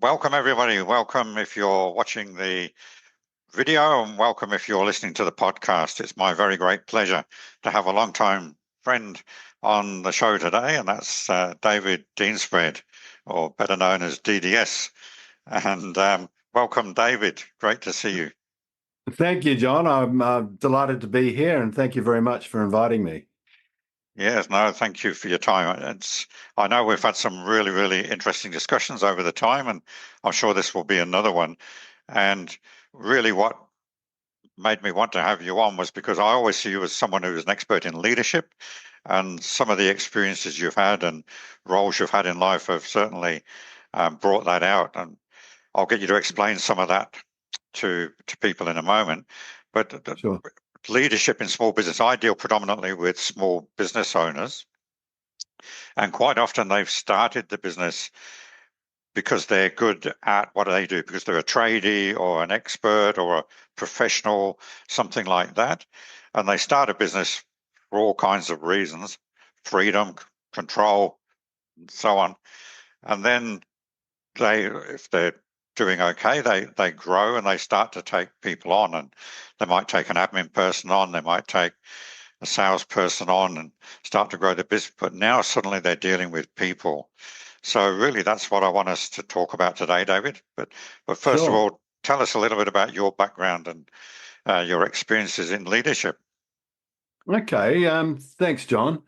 Welcome everybody. Welcome if you're watching the video, and welcome if you're listening to the podcast. It's my very great pleasure to have a long-time friend on the show today, and that's David Deane-Spread, or better known as DDS. And welcome, David. Great to see you. Thank you, John. I'm delighted to be here, and thank you very much for inviting me. Yes, no, thank you for your time. I know we've had some really, really interesting discussions over the time, and I'm sure this will be another one. And really what made me want to have you on was because I always see you as someone who is an expert in leadership, and some of the experiences you've had and roles you've had in life have certainly brought that out. And I'll get you to explain some of that to people in a moment. But Sure. Leadership in small business, I deal predominantly with small business owners, and quite often they've started the business because they're good at what they do, because they're a tradie or an expert or a professional, something like that. And they start a business for all kinds of reasons, freedom, control, and so on. And then if they're doing okay, they grow and they start to take people on, and they might take an admin person on, they might take a salesperson on and start to grow the business. But now suddenly they're dealing with people. So really, that's what I want us to talk about today, David. But first of all, tell us a little bit about your background and your experiences in leadership. Okay. Thanks, John.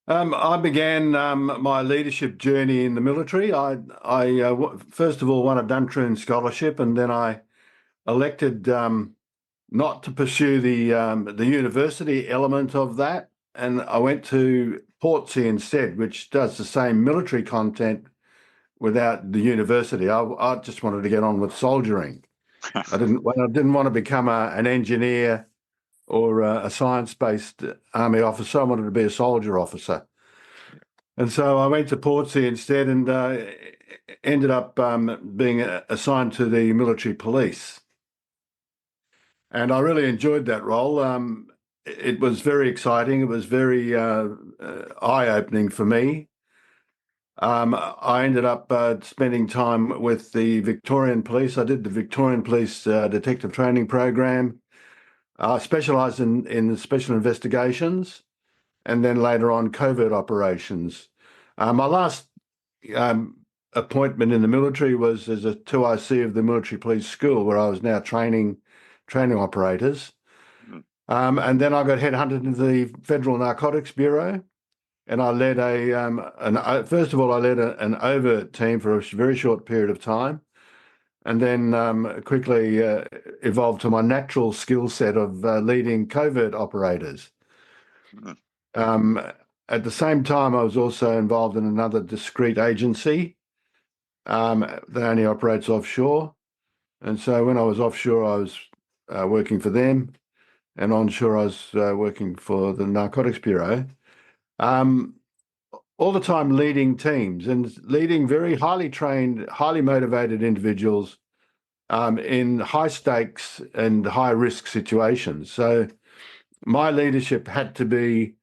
I began my leadership journey in the military. I first of all won a Duntroon scholarship, and then I elected not to pursue the university element of that, and I went to Portsea instead, which does the same military content without the university. I just wanted to get on with soldiering. I didn't want to become an engineer or a science-based army officer. I wanted to be a soldier officer. And so I went to Portsea instead, and ended up being assigned to the military police. And I really enjoyed that role. It was very exciting. It was very eye-opening for me. I ended up spending time with the Victorian Police. I did the Victorian Police Detective Training Program. I specialised in special investigations, and then later on covert operations. My last appointment in the military was as a 2IC of the Military Police School, where I was now training operators. And then I got headhunted into the Federal Narcotics Bureau, and I led first of all, I led an overt team for a very short period of time, and then quickly evolved to my natural skill set of leading covert operators. At the same time, I was also involved in another discreet agency that only operates offshore. And so when I was offshore, I was working for them, and onshore, I was working for the Narcotics Bureau. All the time leading teams and leading very highly trained, highly motivated individuals in high stakes and high risk situations. So my leadership had to be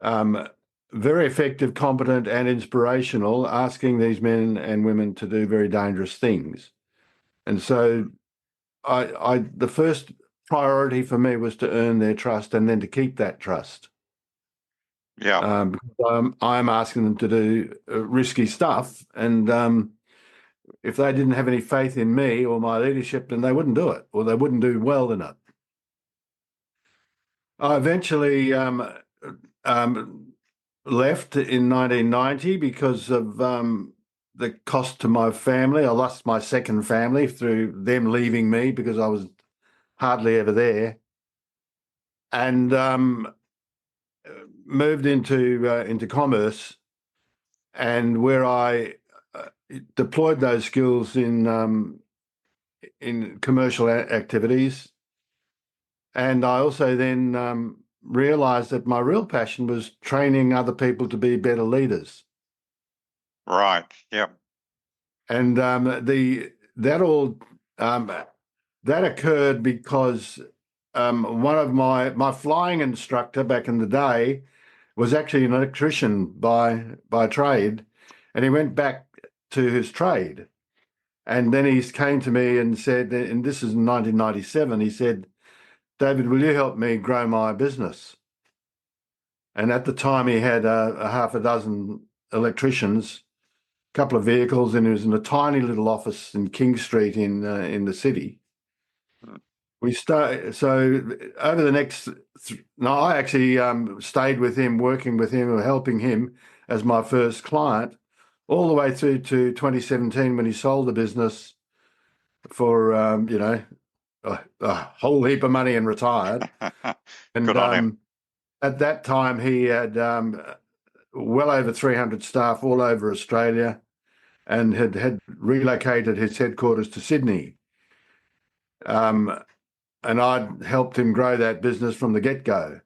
very effective, competent, and inspirational, asking these men and women to do very dangerous things. And so the first priority for me was to earn their trust and then to keep that trust. Yeah. I'm asking them to do risky stuff, and if they didn't have any faith in me or my leadership, then they wouldn't do it, or they wouldn't do well in it. I eventually left in 1990 because of the cost to my family. I lost my second family through them leaving me because I was hardly ever there, and moved into commerce, and where I deployed those skills in commercial activities. And I also then realized that my real passion was training other people to be better leaders. Right. Yeah. And that occurred because one of my flying instructor back in the day was actually an electrician by trade, and he went back to his trade. And then he came to me and said, and this is in 1997, he said, David, will you help me grow my business? And at the time, he had a half a dozen electricians, a couple of vehicles, and he was in a tiny little office in King Street in the city. We so over the next. No, I actually stayed with him, working with him, or helping him as my first client, all the way through to 2017 when he sold the business for a whole heap of money and retired. And Good on him. at that time, he had well over 300 staff all over Australia, and had relocated his headquarters to Sydney. And I'd helped him grow that business from the get-go.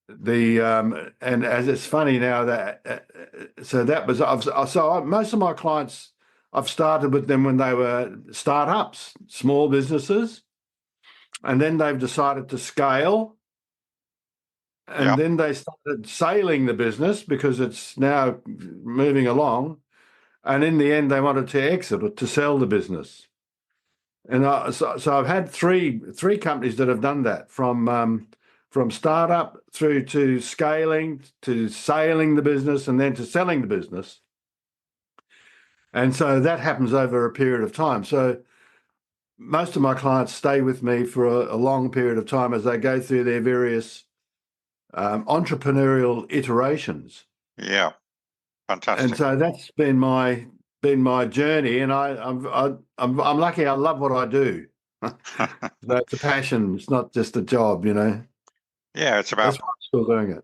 And as it's funny now that so that was most of my clients, I've started with them when they were startups, small businesses, and then they've decided to scale. And then they started sailing the business because it's now moving along. And in the end, they wanted to exit or to sell the business. And so I've had three companies that have done that, from startup through to scaling, to sailing the business, and then to selling the business. And so that happens over a period of time. So most of my clients stay with me for a long period of time as they go through their various entrepreneurial iterations. Yeah, fantastic. And so that's been my journey, and I'm lucky. I love what I do. That's a passion. It's not just a job, Yeah, it's about That's why I'm still doing it.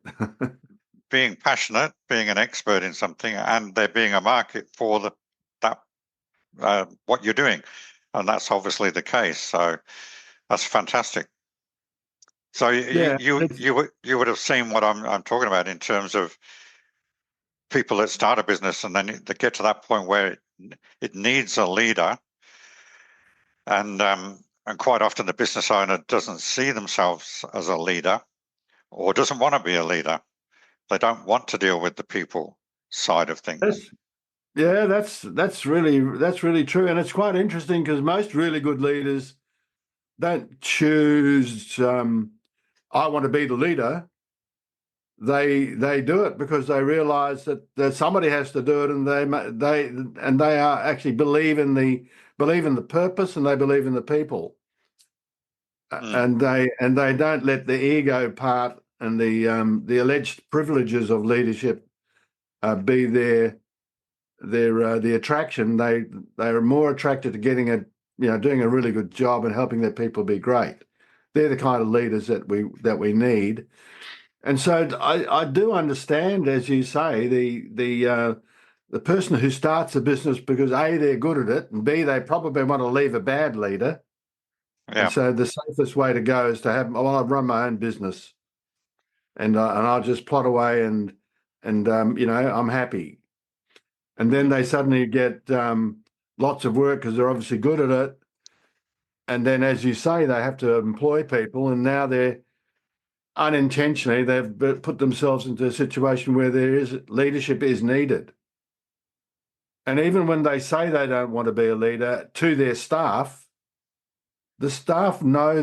being passionate, being an expert in something, and there being a market for what you're doing, and that's obviously the case. So that's fantastic. So you would have seen what I'm talking about in terms of people that start a business and then they get to that point where it needs a leader, and quite often the business owner doesn't see themselves as a leader or doesn't want to be a leader. They don't want to deal with the people side of things. That's really true, and it's quite interesting because most really good leaders don't choose. I want to be the leader. They do it because they realise that somebody has to do it, and they are actually believe in the purpose, and they believe in the people, and they don't let the ego part and the alleged privileges of leadership be the attraction. They are more attracted to getting doing a really good job and helping their people be great. They're the kind of leaders that we need. And so I do understand, as you say, the person who starts a business because A, they're good at it, and B, they probably want to leave a bad leader. Yeah. And so the safest way to go is to I'll run my own business, and I'll just plot away and I'm happy. And then they suddenly get lots of work because they're obviously good at it. And then, as you say, they have to employ people, and now they've put themselves into a situation where leadership is needed. And even when they say they don't want to be a leader to their staff, the staff know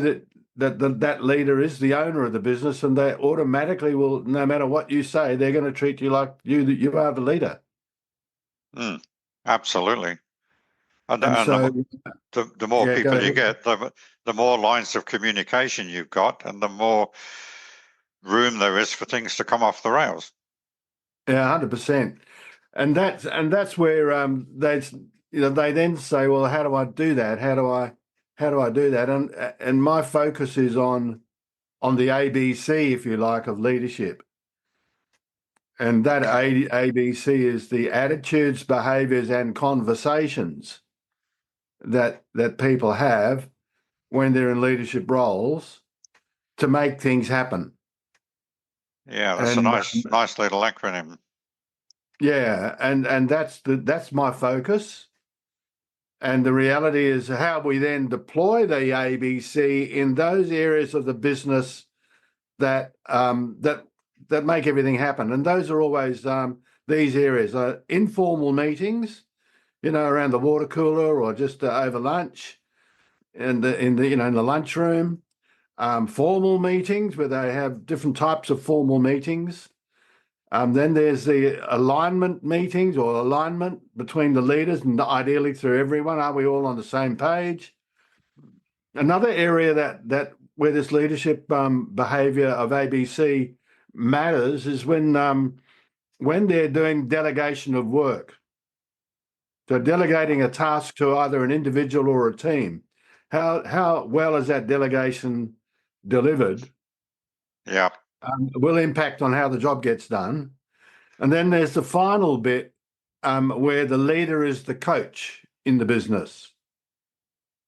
that leader is the owner of the business, and they automatically will, no matter what you say, they're going to treat you like you are the leader. Absolutely. And so the more people you get, the more lines of communication you've got, and the more room there is for things to come off the rails. Yeah, 100%. And that's where they then say, well, how do I do that? How do I do that? And my focus is on the ABC, if you like, of leadership. And that ABC is the attitudes, behaviors, and conversations that people have when they're in leadership roles to make things happen. Yeah, that's a nice little acronym. Yeah, and that's my focus. And the reality is how we then deploy the ABC in those areas of the business that make everything happen. And those are always these areas: informal meetings. around the water cooler or just over lunch in the lunchroom. Formal meetings where they have different types of formal meetings. Then there's the alignment meetings or alignment between the leaders and ideally through everyone. Are we all on the same page? Another area that where this leadership behavior of ABC matters is when they're doing delegation of work. So delegating a task to either an individual or a team. How well is that delegation delivered? Yeah. Will impact on how the job gets done. And then there's the final bit where the leader is the coach in the business.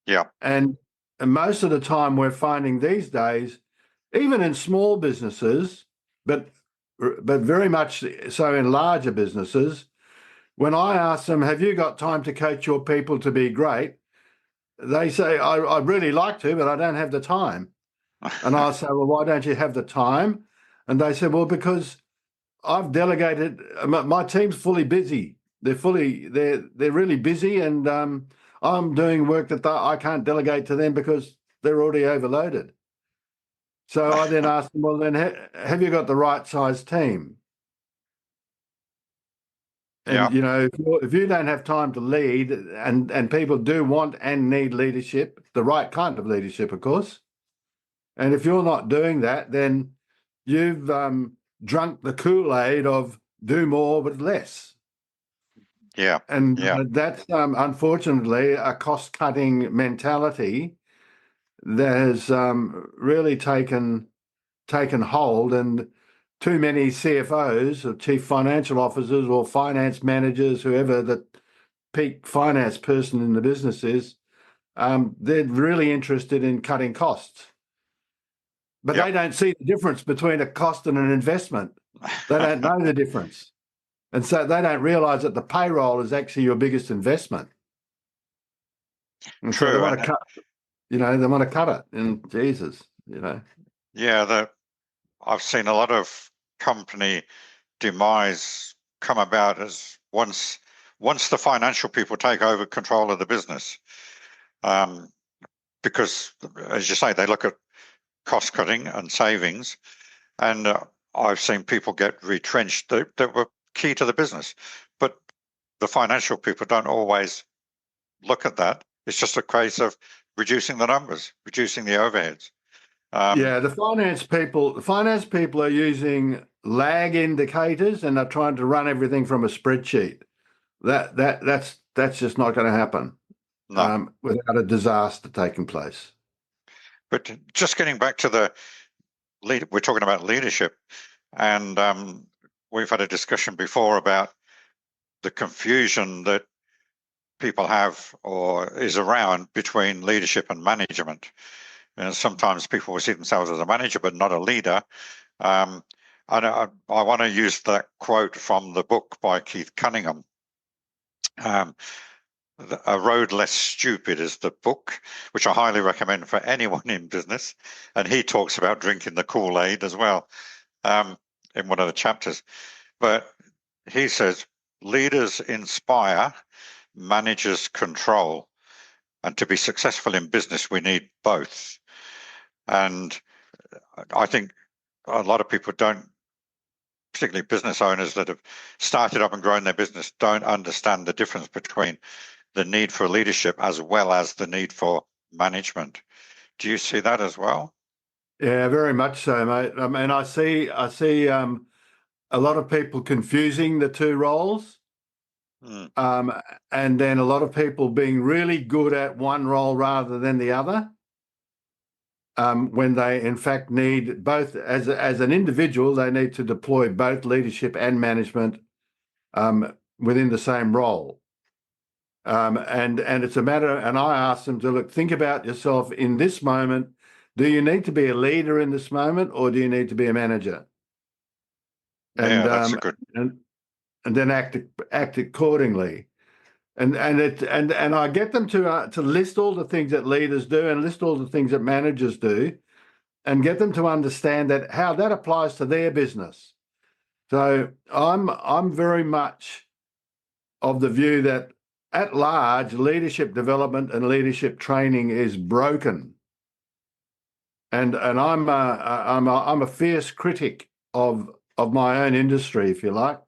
Yeah. And most of the time we're finding these days, even in small businesses, but very much so in larger businesses, when I ask them, have you got time to coach your people to be great? They say, I'd really like to, but I don't have the time. And I say, well, why don't you have the time? And they said, well, because I've delegated, my team's fully busy. They're really busy, and I'm doing work that I can't delegate to them because they're already overloaded. So I then asked them, well, then have you got the right size team? And, if you don't have time to lead, and people do want and need leadership, the right kind of leadership, of course. And if you're not doing that, then you've drunk the Kool-Aid of do more with less. Yeah. And that's unfortunately a cost-cutting mentality that has really taken hold, and too many CFOs or chief financial officers or finance managers, whoever the peak finance person in the business is, they're really interested in cutting costs. But they don't see the difference between a cost and an investment. They don't know the difference. And so they don't realise that the payroll is actually your biggest investment. And True. so they want to cut, they want to cut it. And Jesus, Yeah, I've seen a lot of company demise come about as once the financial people take over control of the business. Because, as you say, they look at cost cutting and savings, and I've seen people get retrenched that were key to the business, but the financial people don't always look at that. It's just a case of reducing the numbers, reducing the overheads. The finance people are using lag indicators, and they're trying to run everything from a spreadsheet. That's just not going to happen. No. Without a disaster taking place. But just getting back to we're talking about leadership, and we've had a discussion before about the confusion that people have or is around between leadership and management. And sometimes people will see themselves as a manager but not a leader. And I want to use that quote from the book by Keith Cunningham. A Road Less Stupid is the book, which I highly recommend for anyone in business. And he talks about drinking the Kool-Aid as well in one of the chapters. But he says, leaders inspire, managers control. And to be successful in business, we need both. And I think a lot of people don't, particularly business owners that have started up and grown their business, don't understand the difference between the need for leadership as well as the need for management. Do you see that as well? Yeah, very much so, mate. I mean, I see a lot of people confusing the two roles, and then a lot of people being really good at one role rather than the other, when they in fact need both. As an individual, they need to deploy both leadership and management within the same role. And it's a matter, and I ask them to think about yourself in this moment. Do you need to be a leader in this moment, or do you need to be a manager? And that's a good. And then act accordingly. And I get them to list all the things that leaders do and list all the things that managers do, and get them to understand that how that applies to their business. So I'm very much of the view that at large, leadership development and leadership training is broken. And I'm a fierce critic of my own industry, if you like,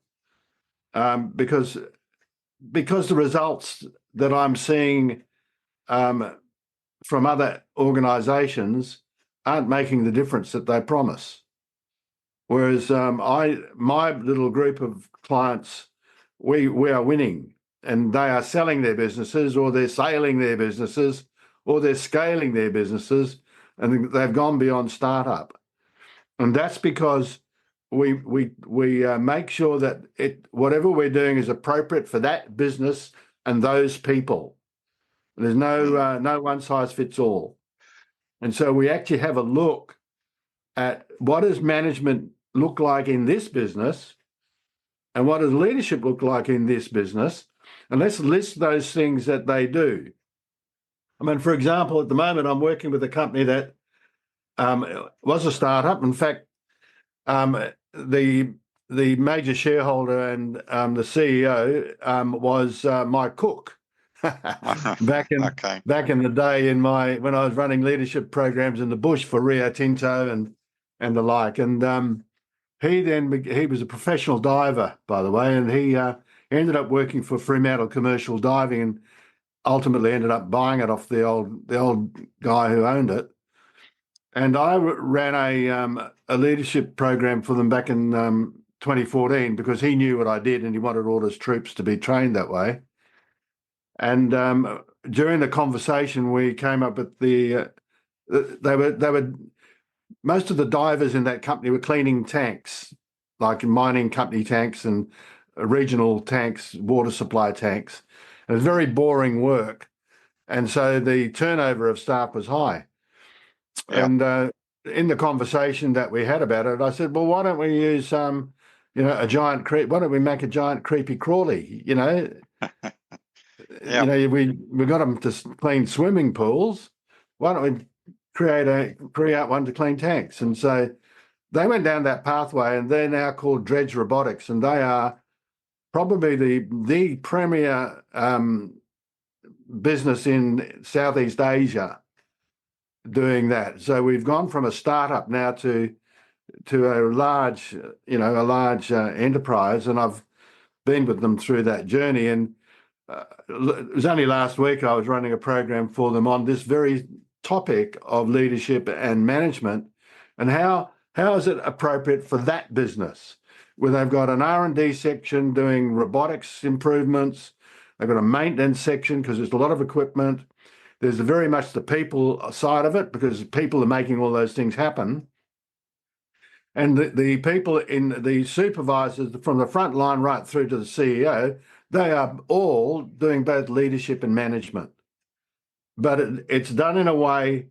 because the results that I'm seeing from other organisations aren't making the difference that they promise. Whereas my little group of clients, we are winning, and they are selling their businesses, or they're sailing their businesses, or they're scaling their businesses, and they've gone beyond startup. And that's because we make sure that whatever we're doing is appropriate for that business and those people. There's no one size fits all. And so we actually have a look at what does management look like in this business, and what does leadership look like in this business, and let's list those things that they do. I mean, for example, at the moment, I'm working with a company that was a startup. In fact, the major shareholder and the CEO was my cook back in the day when I was running leadership programs in the bush for Rio Tinto and the like. And he was a professional diver, by the way, and he ended up working for Fremantle Commercial Diving and ultimately ended up buying it off the old guy who owned it. And I ran a leadership program for them back in 2014 because he knew what I did and he wanted all his troops to be trained that way. And during the conversation, we came up with they were most of the divers in that company were cleaning tanks, like mining company tanks and regional tanks, water supply tanks. It was very boring work, and so the turnover of staff was high. Yeah. And in the conversation that we had about it, I said, "Well, why don't we use a giant creep? Why don't we make a giant creepy crawly? Yep. We got them to clean swimming pools. Why don't we create one to clean tanks?" And so they went down that pathway, and they're now called Dredge Robotics, and they are probably the premier business in Southeast Asia doing that. So we've gone from a startup now to a large enterprise, and I've been with them through that journey. And it was only last week I was running a program for them on this very topic of leadership and management, and how is it appropriate for that business, where they've got an R&D section doing robotics improvements, they've got a maintenance section because there's a lot of equipment, there's very much the people side of it because people are making all those things happen, and the people in the supervisors from the front line right through to the CEO, they are all doing both leadership and management. But it's done in a way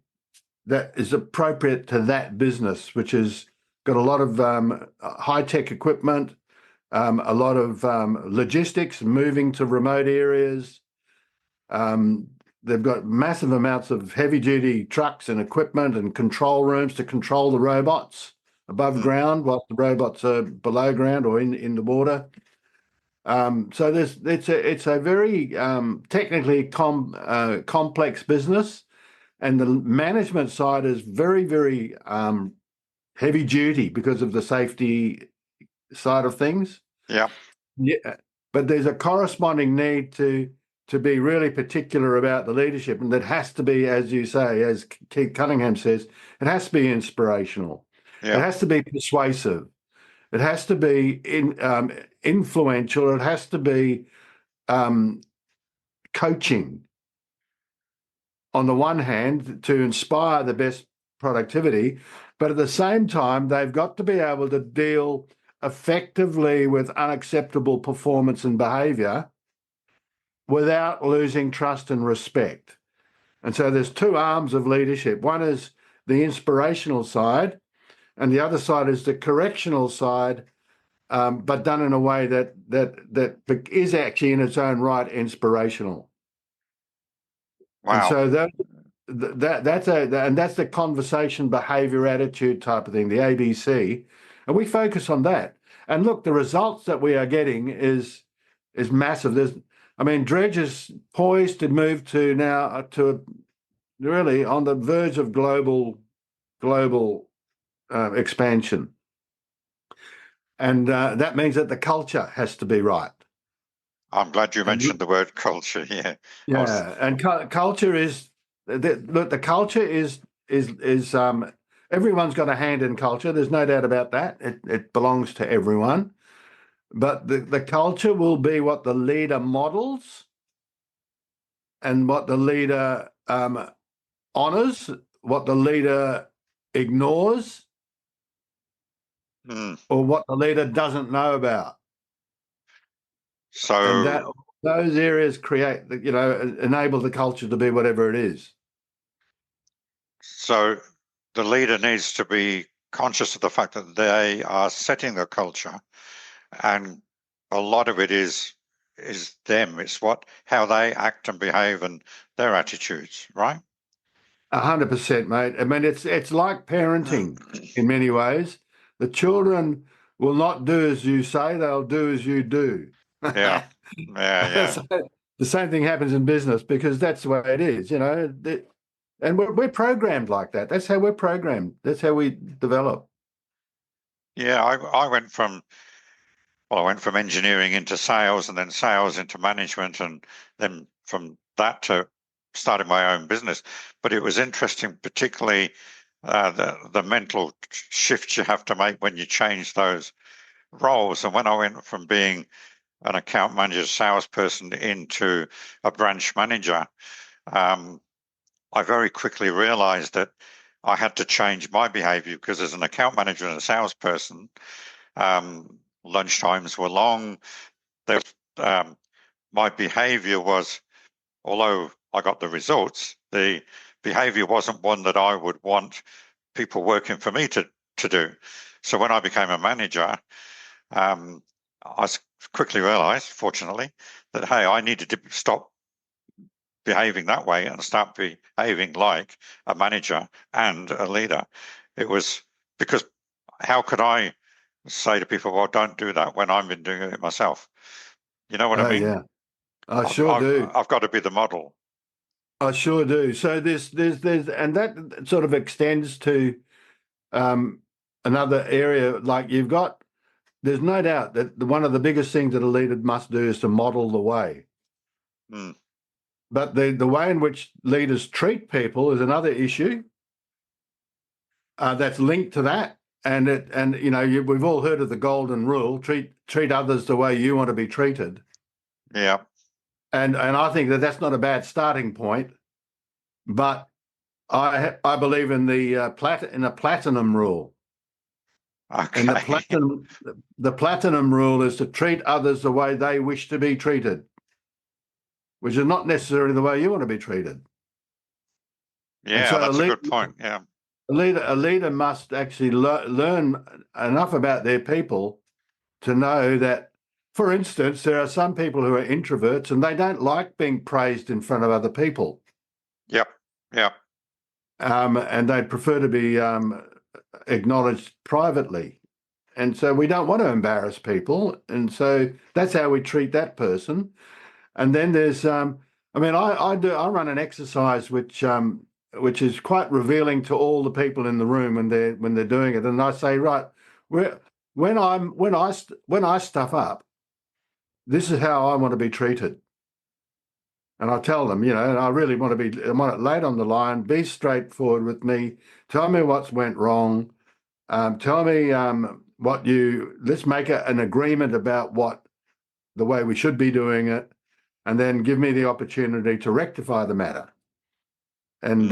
that is appropriate to that business, which has got a lot of high-tech equipment, a lot of logistics, moving to remote areas. They've got massive amounts of heavy-duty trucks and equipment and control rooms to control the robots above ground whilst the robots are below ground or in the water. So it's a very technically complex business, and the management side is very, very heavy duty because of the safety side of things. Yeah. But there's a corresponding need to be really particular about the leadership, and that has to be, as you say, as Keith Cunningham says, it has to be inspirational. Yeah. It has to be persuasive. It has to be influential. It has to be coaching on the one hand to inspire the best productivity, but at the same time, they've got to be able to deal effectively with unacceptable performance and behaviour without losing trust and respect. And so there's two arms of leadership. One is the inspirational side, and the other side is the correctional side, but done in a way that is actually in its own right inspirational. Wow! And so that's the conversation, behaviour, attitude type of thing, the ABC, and we focus on that. And look, the results that we are getting is massive. I mean, Dredge is poised to move to now to really on the verge of global expansion, and that means that the culture has to be right. I'm glad you And mentioned the word culture. Yeah. yeah, and culture is look. The culture is everyone's got a hand in culture. There's no doubt about that. It belongs to everyone. But the culture will be what the leader models and what the leader honors, what the leader ignores, or what the leader doesn't know about. And that So, those areas create, enable the culture to be whatever it is. so the leader needs to be conscious of the fact that they are setting the culture, and a lot of it is them. It's how they act and behave and their attitudes, right? 100%, mate. I mean, it's like parenting in many ways. The children will not do as you say; they'll do as you do. Yeah, yeah. So the same thing happens in business because that's the way it is, and we're programmed like that. That's how we're programmed. That's how we develop. Yeah, I went from engineering into sales, and then sales into management, and then from that to starting my own business. But it was interesting, particularly the mental shift you have to make when you change those roles. And when I went from being an account manager, salesperson into a branch manager, I very quickly realized that I had to change my behavior because as an account manager and a salesperson, lunch times were long. There, my behavior was, although I got the results, the behavior wasn't one that I would want people working for me to do. So when I became a manager, I quickly realized, fortunately, that, hey, I needed to stop behaving that way and start behaving like a manager and a leader. It was because how could I say to people, well, don't do that when I've been doing it myself? You know what I Oh mean? yeah, I sure do. I've got to be the model. I sure do. So and that sort of extends to another area. Like there's no doubt that one of the biggest things that a leader must do is to model the way. Mm. But the way in which leaders treat people is another issue that's linked to that. And we've all heard of the golden rule: treat others the way you want to be treated. Yeah. And I think that that's not a bad starting point, but I believe in the platinum rule. And Okay. the platinum rule is to treat others the way they wish to be treated, which is not necessarily the way you want to be treated. And Yeah, so that's a good point. Yeah. a leader must actually learn enough about their people to know that, for instance, there are some people who are introverts and they don't like being praised in front of other people. Yep. Yep. And they prefer to be acknowledged privately. And so we don't want to embarrass people. And so that's how we treat that person. And then there's, I run an exercise which is quite revealing to all the people in the room when they're doing it. And I say, right, when I stuff up, this is how I want to be treated. And I tell them, and I really want it laid on the line, be straightforward with me, tell me what's went wrong, tell me let's make an agreement about the way we should be doing it, and then give me the opportunity to rectify the matter and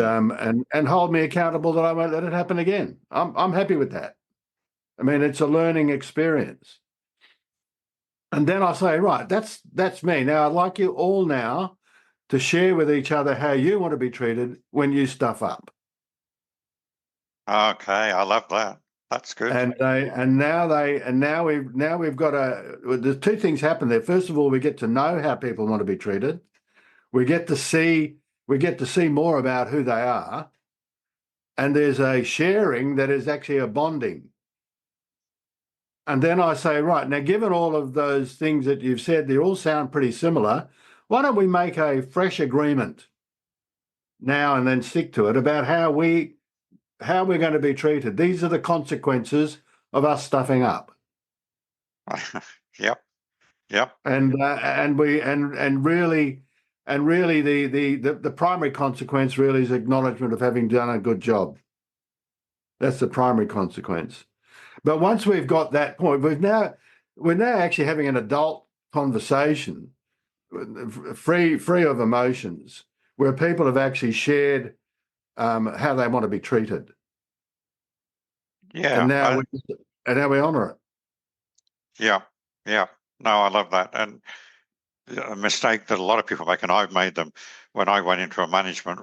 hold me accountable that I won't let it happen again. I'm happy with that. I mean, it's a learning experience. And then I say, right, that's me. Now I'd like you all now to share with each other how you want to be treated when you stuff up. Okay, I love that. That's good. Now we've got there's two things happen there. First of all, we get to know how people want to be treated. We get to see more about who they are. And there's a sharing that is actually a bonding. And then I say, right, now, given all of those things that you've said, they all sound pretty similar. why don't we make a fresh agreement now and then, stick to it, about how we're going to be treated. These are the consequences of us stuffing up. Yep. Yep. And really the primary consequence really is acknowledgement of having done a good job. That's the primary consequence. But once we've got that point, we're now actually having an adult conversation, free of emotions, where people have actually shared how they want to be treated. Yeah. And now we honour it. Yeah. Yeah. No, I love that. And a mistake that a lot of people make, and I've made them when I went into a management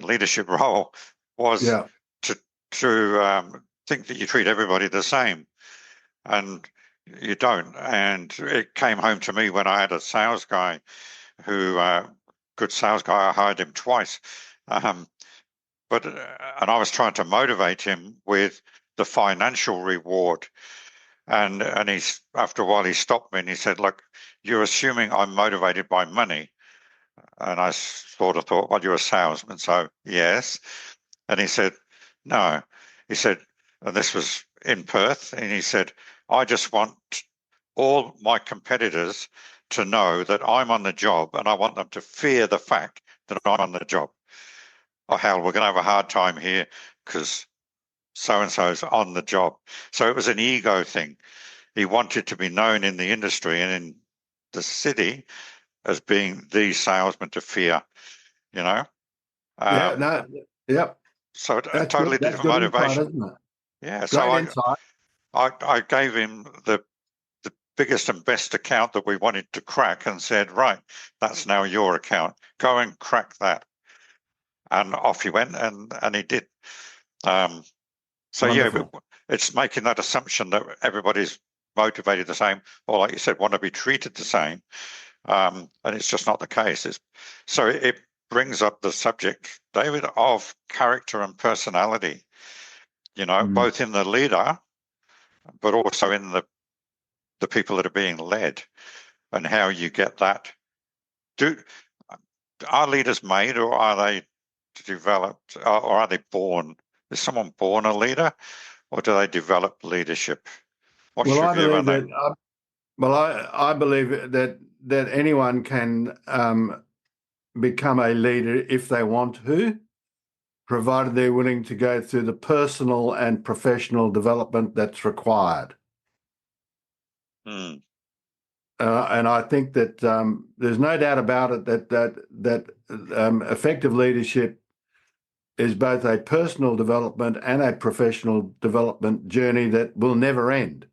leadership role, was to think that you treat everybody the same, and you don't. And it came home to me when I had a sales guy good sales guy. I hired him twice, and I was trying to motivate him with the financial reward. And after a while he stopped me and he said, "Look, you're assuming I'm motivated by money." And I sort of thought, "Well, you're a salesman, so yes." And he said, "No." He said, and this was in Perth, and he said, "I just want all my competitors to know that I'm on the job, and I want them to fear the fact that I'm on the job. Oh, hell, we're going to have a hard time here because so-and-so's on the job." So it was an ego thing. He wanted to be known in the industry and in the city as being the salesman to fear, you know? Yep. So a That's totally good. That's different good insight, motivation. isn't it? Yeah. Great insight. I gave him the biggest and best account that we wanted to crack and said, "Right, that's now your account. Go and crack that." And off he went, and he did. So Wonderful. yeah, it's making that assumption that everybody's motivated the same, or like you said, want to be treated the same, and it's just not the case. So it brings up the subject, David, of character and personality. Both in the leader, but also in the people that are being led, and how you get that. Are leaders made, or are they developed, or are they born? Is someone born a leader, or do they develop leadership? What's your view on that? I believe that anyone can become a leader if they want to, provided they're willing to go through the personal and professional development that's required. And I think that there's no doubt about it that effective leadership is both a personal development and a professional development journey that will never end.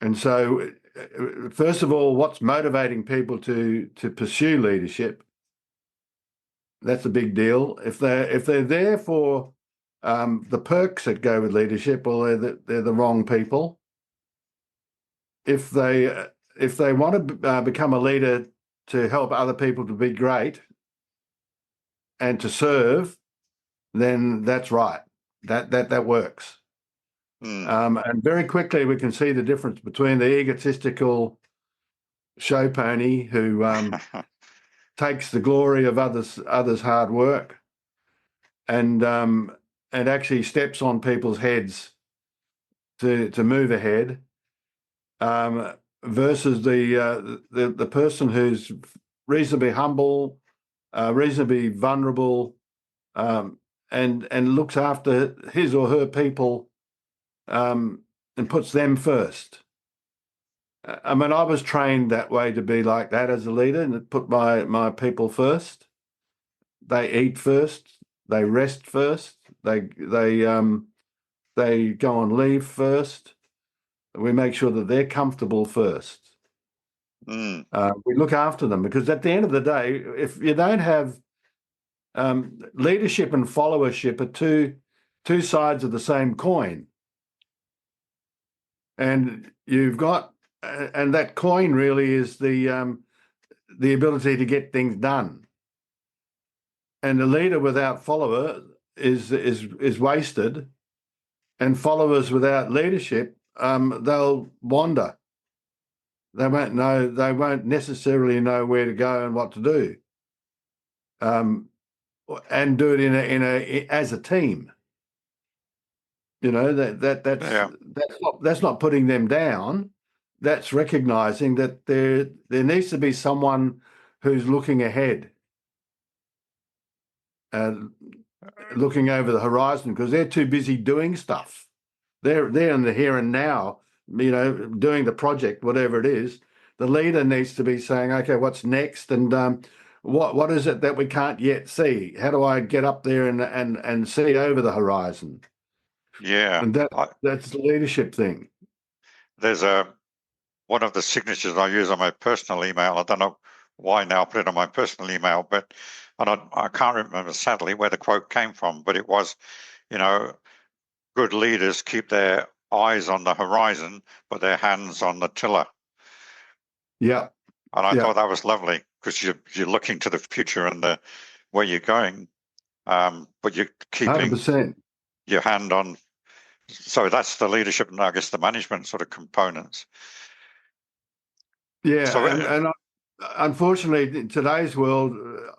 And so, first of all, what's motivating people to pursue leadership? That's a big deal. If they're there for the perks that go with leadership, well, they're the wrong people. If they want to become a leader to help other people to be great and to serve, then that's right. That works. And very quickly we can see the difference between the egotistical show pony who takes the glory of others' hard work and actually steps on people's heads to move ahead, versus the person who's reasonably humble, reasonably vulnerable, and looks after his or her people, and puts them first. I mean, I was trained that way, to be like that as a leader, and put my people first. They eat first, they rest first, they go on leave first. We make sure that they're comfortable first. We look after them, because at the end of the day, if you don't have leadership and followership are two sides of the same coin, and that coin really is the ability to get things done. And a leader without follower is wasted, and followers without leadership, they'll wander. They won't know. They won't necessarily know where to go and what to do, and do it as a team. You know, Yeah, that's not putting them down. That's recognizing that there needs to be someone who's looking ahead, and looking over the horizon, because they're too busy doing stuff. They're in the here and now, doing the project, whatever it is. The leader needs to be saying, okay, what's next, and what is it that we can't yet see? How do I get up there and see over the horizon? yeah. And that's the leadership thing. There's one of the signatures I use on my personal email. I don't know why now I put it on my personal email, and I can't remember sadly where the quote came from, but it was, you know, good leaders keep their eyes on the horizon, but their hands on the tiller. Yeah, And I yeah, thought that was lovely, because you're looking to the future and where you're going, but you're keeping 100%. your hand on. So that's the leadership and I guess the management sort of components. So Yeah, and unfortunately, in today's world,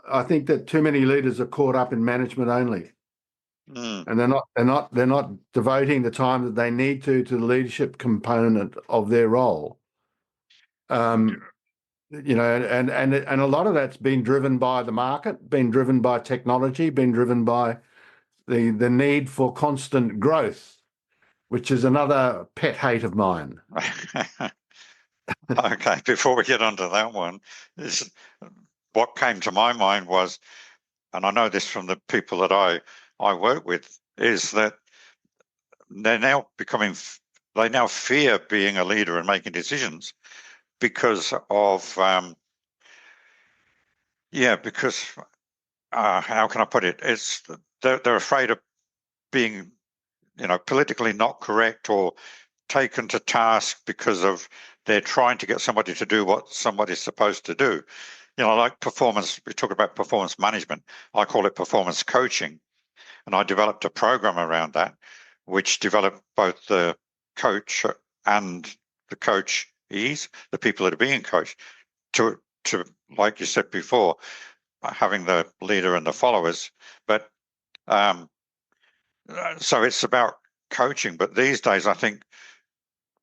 I think that too many leaders are caught up in management only, mm, and they're not devoting the time that they need to the leadership component of their role. And a lot of that's been driven by the market, been driven by technology, been driven by the need for constant growth, which is another pet hate of mine. okay, before we get onto that one, what came to my mind was, and I know this from the people that I work with, is that they're now they now fear being a leader and making decisions because of, because how can I put it? It's they're afraid of being, politically not correct or taken to task because of they're trying to get somebody to do what somebody's supposed to do. Like performance, we talk about performance management. I call it performance coaching. And I developed a program around that, which developed both the coach and the coachees, the people that are being coached, to like you said before, having the leader and the followers. But so it's about coaching. But these days, I think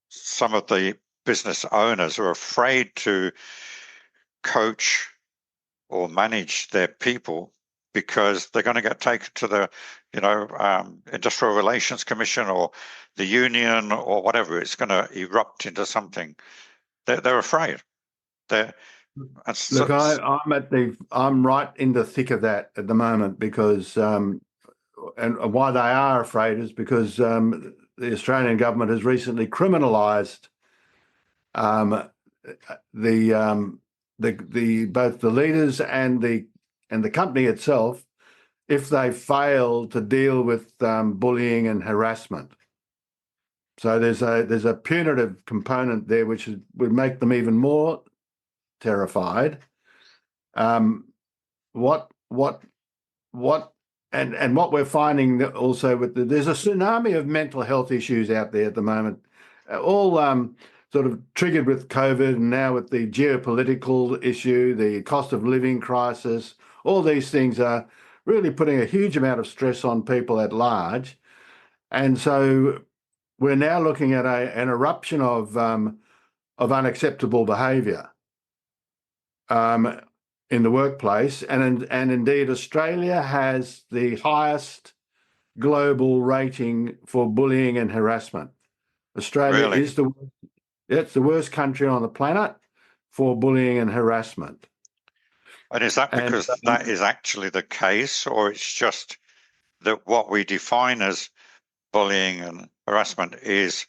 some of the business owners are afraid to coach or manage their people because they're going to get taken to the, Industrial Relations Commission or the union or whatever. It's going to erupt into something. They're afraid. They're, Look, I'm right in the thick of that at the moment, because and why they are afraid is because the Australian government has recently criminalised the both the leaders and the company itself if they fail to deal with bullying and harassment. So there's a punitive component there, which would make them even more terrified. What what what and what we're finding also there's a tsunami of mental health issues out there at the moment, all sort of triggered with COVID, and now with the geopolitical issue, the cost of living crisis. All these things are really putting a huge amount of stress on people at large, and so we're now looking at an eruption of unacceptable behaviour in the workplace, and indeed Australia has the highest global rating for bullying and harassment. Australia really. it's the worst country on the planet for bullying and harassment. And is that And because that is actually the case, or it's just that what we define as bullying and harassment is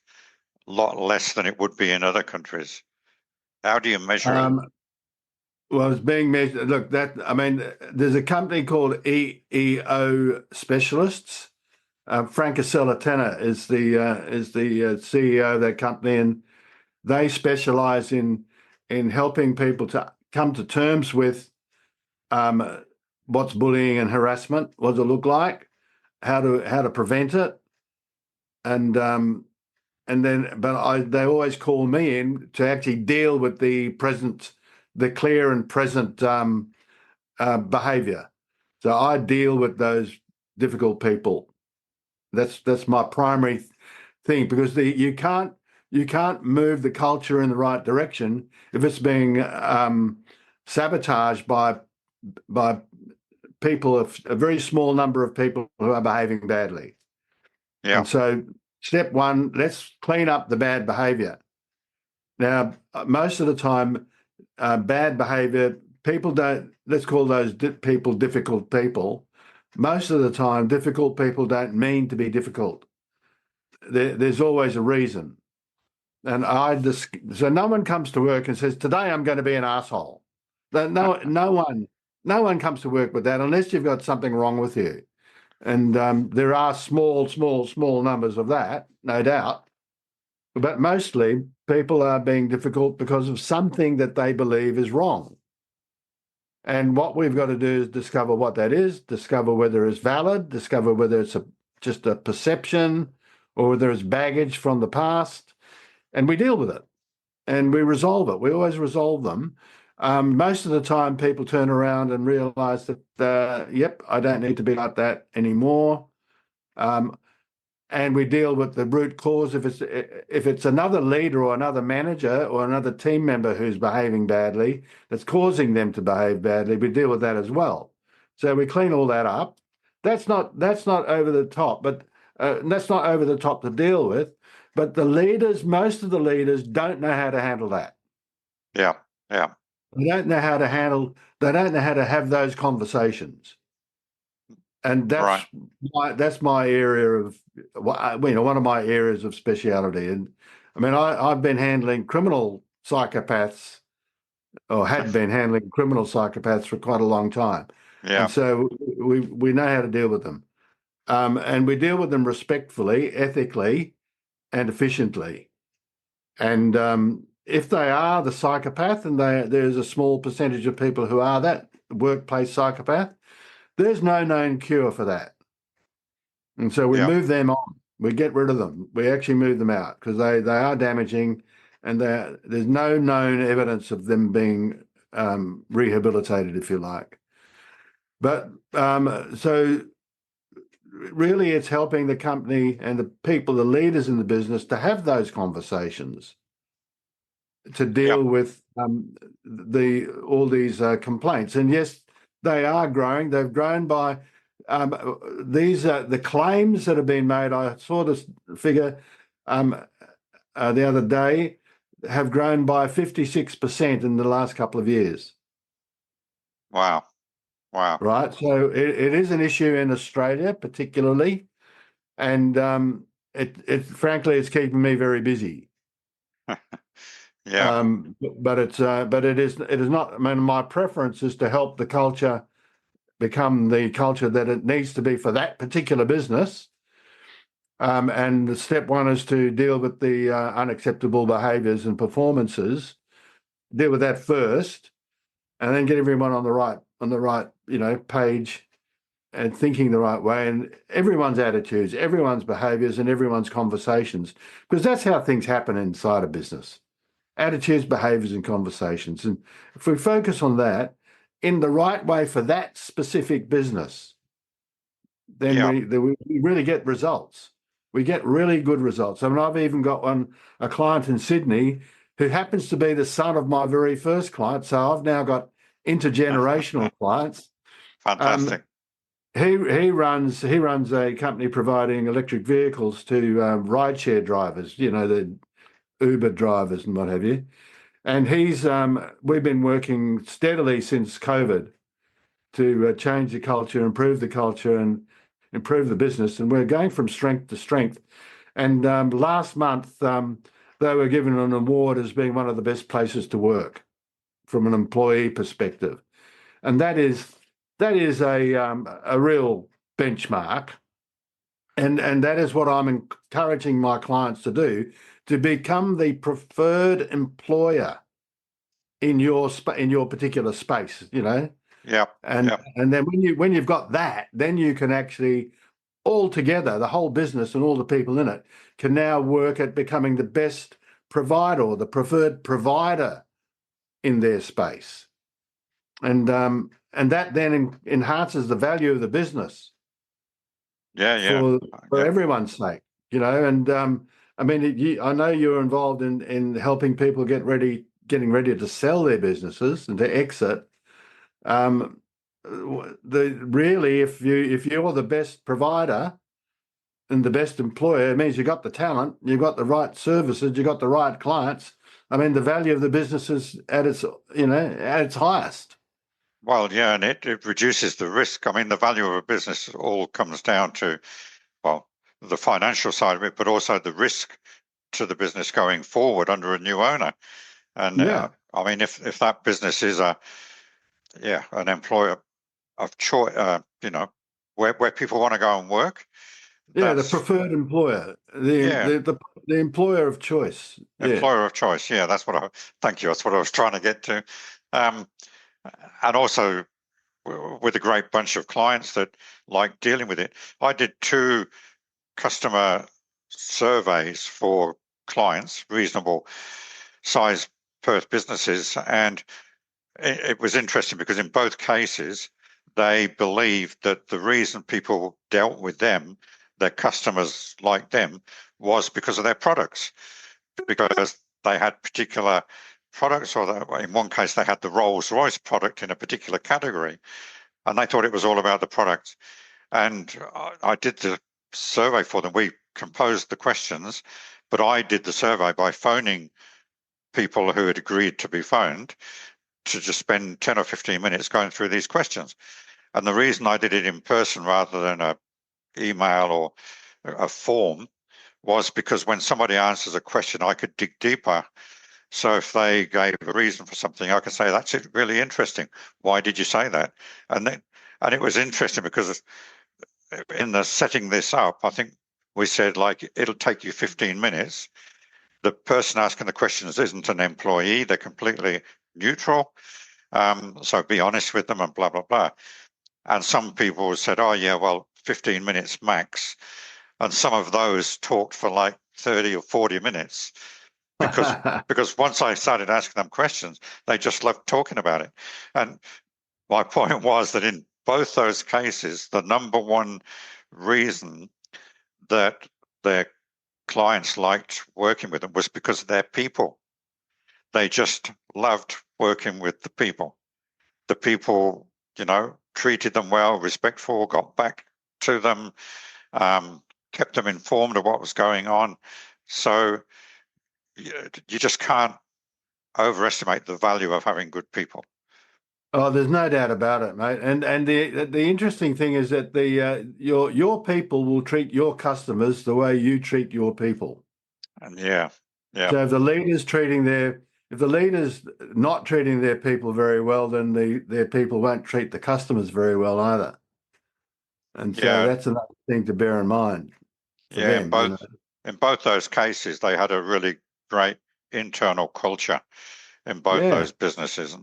a lot less than it would be in other countries? How do you measure it? Well, it's being measured. Look, there's a company called EEO Specialists. Frank Tenner is the CEO of that company, and they specialize in helping people to come to terms with what's bullying and harassment, what does it look like, how to prevent it, and they always call me in to actually deal with the clear and present behaviour. So I deal with those difficult people. That's my primary thing, because you can't move the culture in the right direction if it's being sabotaged by people, a very small number of people who are behaving badly. Yeah. And so step one, let's clean up the bad behaviour. Now, most of the time, bad behaviour, people don't, let's call those people difficult people. Most of the time, difficult people don't mean to be difficult. There's always a reason. And so no one comes to work and says, today I'm going to be an asshole. No one comes to work with that unless you've got something wrong with you. And there are small numbers of that, no doubt. But mostly people are being difficult because of something that they believe is wrong. And what we've got to do is discover what that is, discover whether it's valid, discover whether it's just a perception or whether it's baggage from the past. And we deal with it and we resolve it. We always resolve them. Most of the time, people turn around and realise that, yep, I don't need to be like that anymore. And we deal with the root cause. If it's another leader or another manager or another team member who's behaving badly, that's causing them to behave badly, we deal with that as well. So we clean all that up. That's not over the top, but that's not over the top to deal with. But most of the leaders don't know how to handle that. Yeah. They don't know how to have those conversations. And that's my area of, one of my areas of speciality. And I mean, I've been handling criminal psychopaths, or had been handling criminal psychopaths for quite a long time. Yeah. And so we know how to deal with them. And we deal with them respectfully, ethically, and efficiently. And if they are the psychopath, and there's a small percentage of people who are that workplace psychopath, there's no known cure for that. And so we move them on. We get rid of them. We actually move them out because they are damaging, and there's no known evidence of them being rehabilitated, if you like. But so really it's helping the company and the people, the leaders in the business, to have those conversations, to deal with all these complaints. And yes, they are growing. They've grown by the claims that have been made. I saw this figure the other day, have grown by 56% in the last couple of years. Wow. Right. So it is an issue in Australia, particularly, and frankly, it's keeping me very busy. Yeah. But it is not. I mean, my preference is to help the culture become the culture that it needs to be for that particular business. And the step one is to deal with the unacceptable behaviours and performances. Deal with that first, and then get everyone on the right page and thinking the right way, and everyone's attitudes, everyone's behaviours, and everyone's conversations, because that's how things happen inside a business. Attitudes, behaviours, and conversations. And if we focus on that in the right way for that specific business, then we really get results. We get really good results. I mean, I've even got a client in Sydney who happens to be the son of my very first client. So I've now got intergenerational clients. Fantastic. He runs a company providing electric vehicles to rideshare drivers, the Uber drivers and what have you. And we've been working steadily since COVID to change the culture, improve the culture, and improve the business. And we're going from strength to strength. And last month, they were given an award as being one of the best places to work from an employee perspective. And that is a real benchmark. And that is what I'm encouraging my clients to do, to become the preferred employer in your particular space, Yeah. And then when you've got that, then you can actually all together, the whole business and all the people in it can now work at becoming the best provider or the preferred provider in their space. And that then enhances the value of the business for Yeah. everyone's sake, And I mean, I know you're involved in helping people getting ready to sell their businesses and to exit. Really, if you're the best provider and the best employer, it means you got the talent, you got the right services, you got the right clients. I mean, the value of the business is at its highest. Well, yeah, and it reduces the risk. I mean, the value of a business all comes down to, well, the financial side of it, but also the risk to the business going forward under a new owner. And Yeah. I mean, if that business is an employer of choice, where people want to go and work, Yeah, the that's preferred employer, the employer of choice. Yeah. employer of choice. Yeah, thank you. That's what I was trying to get to. Um, and also with a great bunch of clients that like dealing with it. I did 2 customer surveys for clients, reasonable size Perth businesses, and it was interesting because in both cases, they believed that the reason people dealt with them, their customers like them, was because of their products, because they had particular products, or in one case, they had the Rolls-Royce product in a particular category, and they thought it was all about the product. And I did the survey for them. We composed the questions, but I did the survey by phoning people who had agreed to be phoned to just spend 10 or 15 minutes going through these questions. And the reason I did it in person rather than an email or a form was because when somebody answers a question, I could dig deeper. So if they gave a reason for something, I could say, that's really interesting. Why did you say that? And it was interesting because in the setting this up, I think we said, like, it'll take you 15 minutes. The person asking the questions isn't an employee. They're completely neutral. So be honest with them and blah, blah, blah. And some people said, oh, yeah, well, 15 minutes max. And some of those talked for like 30 or 40 minutes because once I started asking them questions, they just loved talking about it. And my point was that in both those cases, the number one reason that their clients liked working with them was because of their people. They just loved working with the people. The people, treated them well, respectful, got back to them, kept them informed of what was going on. So you just can't overestimate the value of having good people. Oh, there's no doubt about it, mate. And the interesting thing is that your people will treat your customers the way you treat your people. And yeah. So if the leaders not treating their people very well, then their people won't treat the customers very well either. And so that's another thing to bear in mind for them. In both those cases, they had a really great internal culture in both those businesses.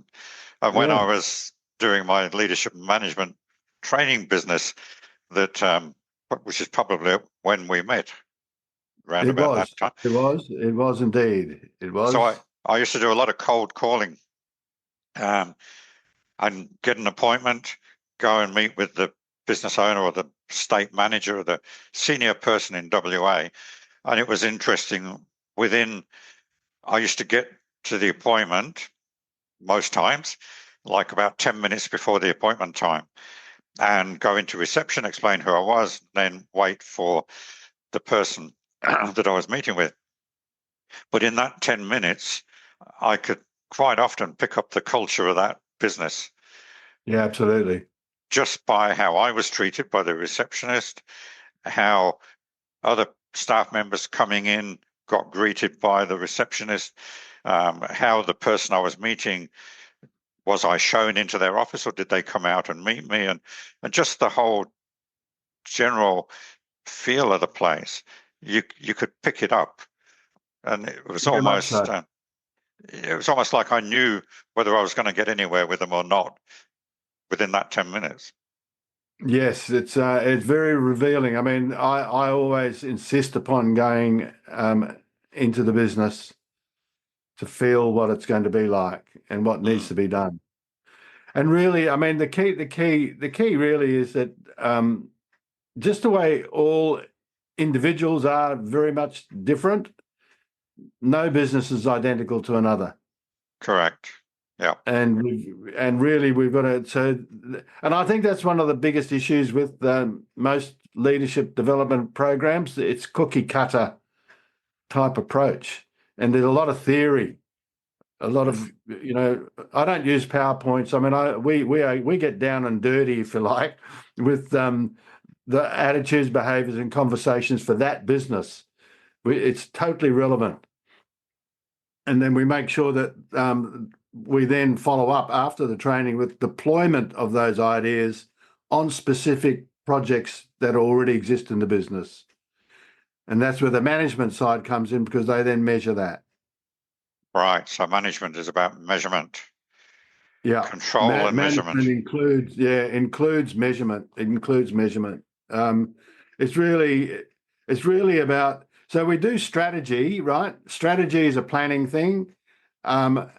And when I was doing my leadership and management training business, which is probably when we met, around about that time. It was indeed. It was. So I used to do a lot of cold calling, and get an appointment, go and meet with the business owner or the state manager or the senior person in WA. And it was interesting. I used to get to the appointment most times, like about 10 minutes before the appointment time, and go into reception, explain who I was, then wait for the person that I was meeting with. But in that 10 minutes, I could quite often pick up the culture of that business. Yeah, absolutely. Just by how I was treated by the receptionist, how other staff members coming in got greeted by the receptionist, how the person I was meeting, was I shown into their office or did they come out and meet me? And just the whole general feel of the place, you could pick it up. And it was almost like I knew whether I was going to get anywhere with them or not within that 10 minutes. Yes, it's very revealing. I mean, I always insist upon going into the business to feel what it's going to be like and what needs Mm, to be done. And really, I mean, the key really is that just the way all individuals are very much different, no business is identical to another. correct. Yeah. And really we've got to and I think that's one of the biggest issues with most leadership development programs. It's cookie cutter type approach, and there's a lot of theory, a lot of I don't use PowerPoints. I mean, we get down and dirty, if you like, with the attitudes, behaviors, and conversations for that business. It's totally relevant, and then we make sure that we then follow up after the training with deployment of those ideas on specific projects that already exist in the business. And that's where the management side comes in, because they then measure that. Right. So management is about measurement, Yeah. control and measurement. Management includes measurement. It includes measurement. Um, it's really about, so we do strategy, right? Strategy is a planning thing. Um,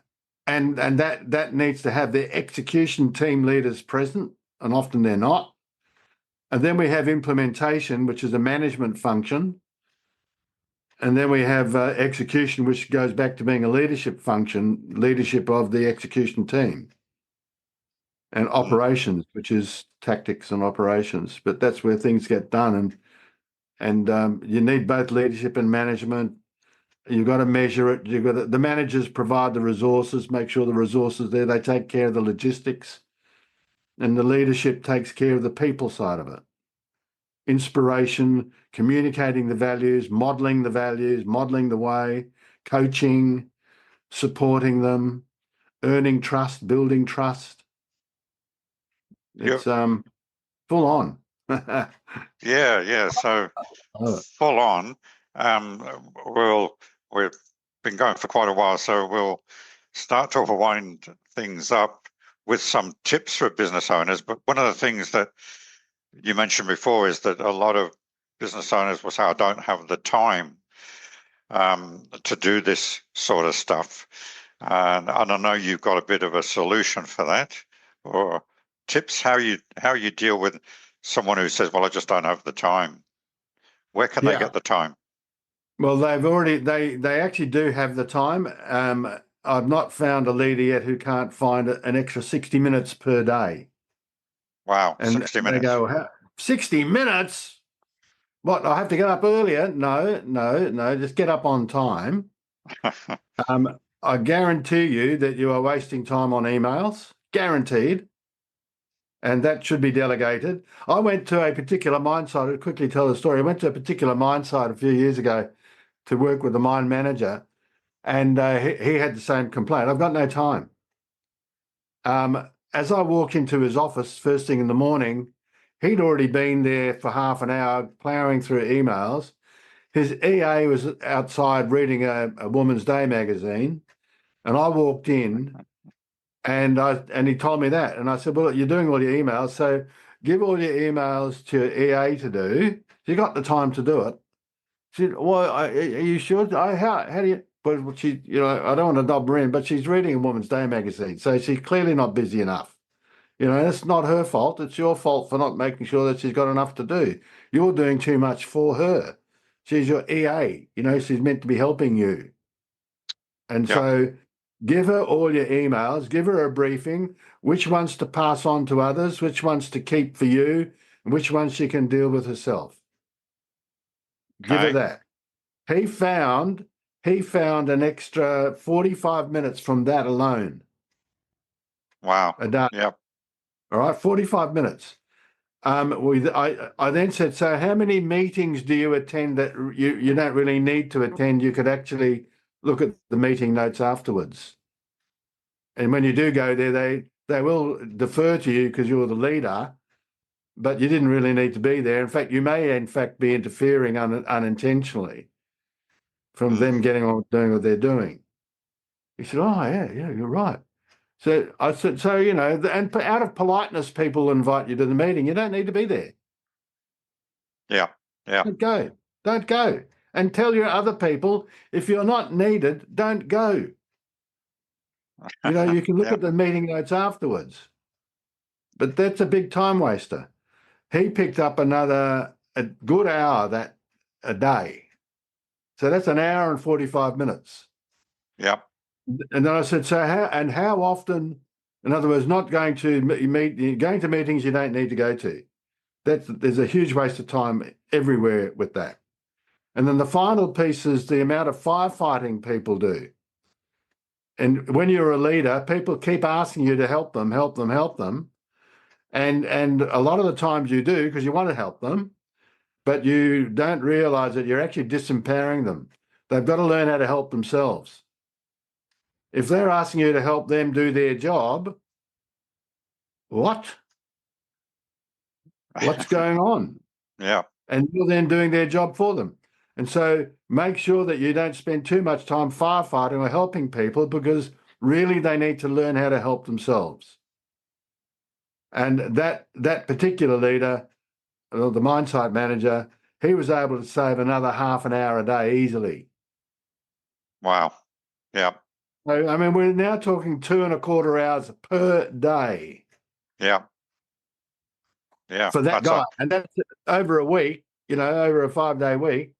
and that needs to have their execution team leaders present, and often they're not. And then we have implementation, which is a management function, and then we have execution, which goes back to being a leadership function, leadership of the execution team, and Mm, operations, which is tactics and operations. But that's where things get done, and you need both leadership and management. You've got to measure it. The managers provide the resources, make sure the resources there. They take care of the logistics, and the leadership takes care of the people side of it. Inspiration, communicating the values, modeling the way, coaching, supporting them, earning trust, building trust. you It's full on. yeah. So Oh, full on. We've been going for quite a while, so we'll start to wind things up with some tips for business owners. But one of the things that you mentioned before is that a lot of business owners will say, I don't have the time to do this sort of stuff. And I know you've got a bit of a solution for that, or tips how you deal with someone who says, well, I just don't have the time. Where can they yeah. get the time? Well, they actually do have the time. I've not found a leader yet who can't find an extra 60 minutes per day. Wow, And 60 they minutes. go, 60 minutes? What, I have to get up earlier? No, no, no, just get up on time. I guarantee you that you are wasting time on emails, guaranteed, and that should be delegated. I went to a particular mine site. I'll quickly tell the story. I went to a particular mine site a few years ago to work with the mine manager, and he had the same complaint. I've got no time. As I walk into his office first thing in the morning, he'd already been there for half an hour ploughing through emails. His EA was outside reading a Woman's Day magazine, and I walked in, and he told me that, and I said, "Well, you're doing all your emails, so give all your emails to EA to do. You got the time to do it." She said, "Well, are you sure? How do you?" But she, I don't want to dob her in, but she's reading a Woman's Day magazine, so she's clearly not busy enough. It's not her fault. It's your fault for not making sure that she's got enough to do. You're doing too much for her. She's your EA. She's meant to be helping you. And Yeah, so give her all your emails, give her a briefing, which ones to pass on to others, which ones to keep for you, and which ones she can deal with herself. Give her okay. that. He found an extra 45 minutes from that alone Wow. a day. Yep. All right, 45 minutes. I then said, so how many meetings do you attend that you don't really need to attend? You could actually look at the meeting notes afterwards. And when you do go there, they will defer to you because you're the leader, but you didn't really need to be there. In fact, you may in fact be interfering unintentionally from Mm, them getting on doing what they're doing. He said, "Oh yeah, you're right." So I said, so, and out of politeness, people invite you to the meeting. You don't need to be there. Yeah. Yeah. Don't go. Don't go. And tell your other people, if you're not needed, don't go. You can look Yeah. at the meeting notes afterwards. But that's a big time waster. He picked up a good hour that a day. So that's an hour and 45 minutes. Yeah. And then I said, so how often, in other words, not going to going to meetings you don't need to go to. There's a huge waste of time everywhere with that. And then the final piece is the amount of firefighting people do. And when you're a leader, people keep asking you to help them, help them, help them. And a lot of the times you do because you want to help them, but you don't realize that you're actually disempowering them. They've got to learn how to help themselves. If they're asking you to help them do their job, what? What's going on? Yeah. And you're then doing their job for them. And so make sure that you don't spend too much time firefighting or helping people, because really they need to learn how to help themselves. And that particular leader, the mine site manager, he was able to save another half an hour a day easily. Wow. Yeah. So, I mean, we're now talking 2.25 hours per day. Yeah. Yeah. For that guy. And that's over a week, over a 5-day week.